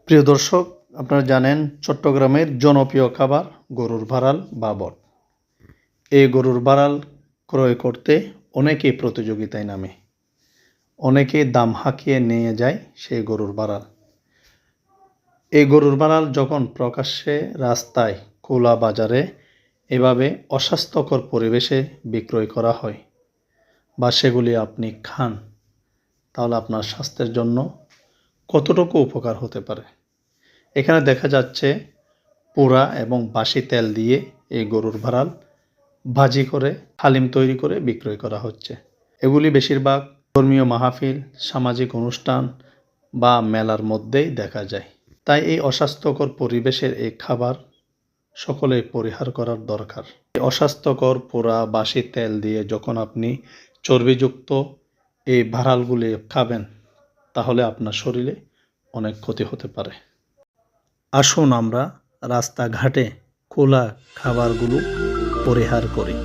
প্রিয় দর্শক, আপনারা জানেন চট্টগ্রামের জনপ্রিয় খাবার গরুর ভাড়াল বা বট। এই গরুর ভাড়াল ক্রয় করতে অনেকেই প্রতিযোগিতায় নামে, অনেকে দাম হাঁকিয়ে নিয়ে যায় সেই গরুর ভাড়াল। এই গরুর ভাড়াল যখন প্রকাশ্যে রাস্তায় খোলা বাজারে এভাবে অস্বাস্থ্যকর পরিবেশে বিক্রয় করা হয় বা সেগুলি আপনি খান, তাহলে আপনার স্বাস্থ্যের জন্য কতটুকু উপকার হতে পারে। এখানে দেখা যাচ্ছে পোড়া এবং বাসি তেল দিয়ে এই গরুর ভাড়াল ভাজি করে হালিম তৈরি করে বিক্রয় করা হচ্ছে। এগুলি বেশিরভাগ ধর্মীয় মাহফিল, সামাজিক অনুষ্ঠান বা মেলার মধ্যেই দেখা যায়। তাই এই অস্বাস্থ্যকর পরিবেশের এই খাবার সকলেই পরিহার করার দরকার। এই অস্বাস্থ্যকর পোড়া বাসি তেল দিয়ে যখন আপনি চর্বিযুক্ত এই ভাড়ালগুলি খাবেন, তাহলে আপনার শরীরে অনেক ক্ষতি হতে পারে। আসুন আমরা রাস্তাঘাটে খোলা খাবারগুলো পরিহার করি।